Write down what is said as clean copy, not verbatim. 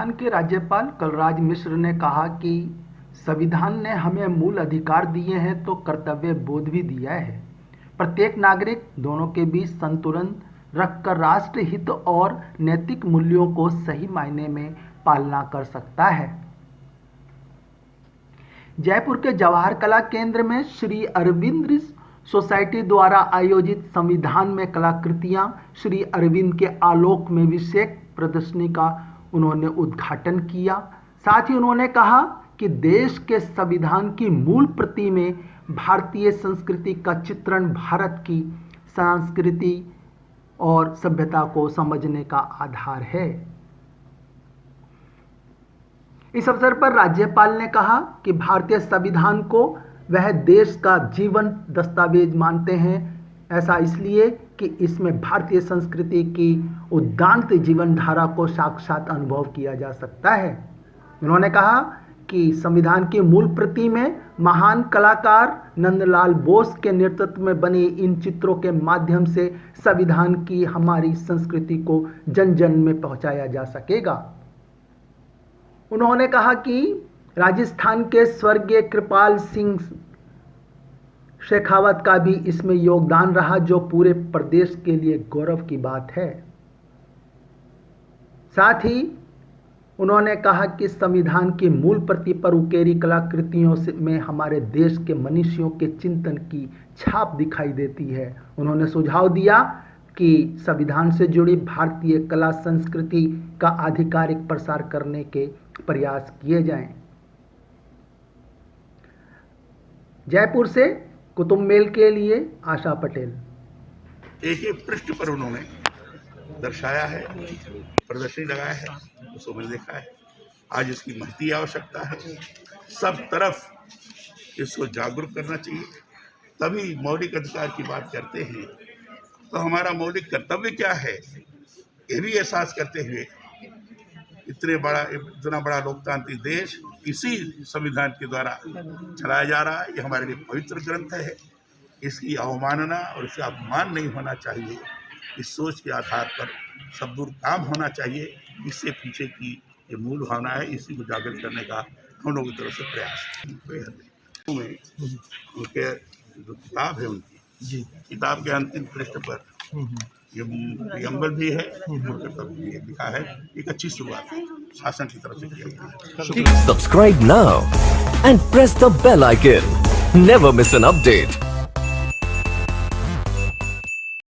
संविधान के राज्यपाल कलराज मिश्र ने कहा कि संविधान ने हमें मूल अधिकार दिए हैं तो कर्तव्य बोध भी दिया है। प्रत्येक नागरिक दोनों के बीच संतुलन रखकर राष्ट्र हित और नैतिक मूल्यों को सही मायने में पालना कर सकता है। जयपुर के जवाहर कला केंद्र में श्री अरविंद सोसाइटी द्वारा आयोजित संविधान में कलाकृतियां श्री अरविंद के आलोक में विशेष प्रदर्शनी का उन्होंने उद्घाटन किया। साथ ही उन्होंने कहा कि देश के संविधान की मूल प्रति में भारतीय संस्कृति का चित्रण भारत की संस्कृति और सभ्यता को समझने का आधार है। इस अवसर पर राज्यपाल ने कहा कि भारतीय संविधान को वह देश का जीवन दस्तावेज मानते हैं। ऐसा इसलिए कि इसमें भारतीय संस्कृति की उदात्त जीवन धारा को साक्षात अनुभव किया जा सकता है। उन्होंने कहा कि संविधान की मूल प्रति में महान कलाकार नंदलाल बोस के नेतृत्व में बने इन चित्रों के माध्यम से संविधान की हमारी संस्कृति को जन जन में पहुंचाया जा सकेगा। उन्होंने कहा कि राजस्थान के स्वर्गीय कृपाल सिंह शेखावत का भी इसमें योगदान रहा, जो पूरे प्रदेश के लिए गौरव की बात है। साथ ही उन्होंने कहा कि संविधान की मूल प्रति पर उकेरी कलाकृतियों में हमारे देश के मनीषियों के चिंतन की छाप दिखाई देती है। उन्होंने सुझाव दिया कि संविधान से जुड़ी भारतीय कला संस्कृति का आधिकारिक प्रसार करने के प्रयास किए जाएं। जयपुर से कुतुब मेल के लिए आशा पटेल। एक एक पृष्ठ पर उन्होंने दर्शाया है, प्रदर्शनी लगाया है, उसको मैंने देखा है। आज इसकी महती आवश्यकता है, सब तरफ इसको जागरूक करना चाहिए। तभी मौलिक अधिकार की बात करते हैं तो हमारा मौलिक कर्तव्य क्या है, ये भी एहसास करते हुए इतना बड़ा लोकतांत्रिक देश इसी संविधान के द्वारा चलाया जा रहा है। ये हमारे लिए पवित्र ग्रंथ है, इसकी अवमानना और इसका अपमान नहीं होना चाहिए। इस सोच के आधार पर सब दूर काम होना चाहिए। इससे पीछे की ये मूल भावना है, इसी को जागृत करने का हम लोगों की तरफ से प्रयास है। उनके जो किताब है उनकी किताब के अंतिम पृष्ठ पर ये प्रियम्बल भी है, ये लिखा है। एक अच्छी शुरुआत शासन की तरफ से किया गया है। Subscribe now and press the bell icon. Never miss an update.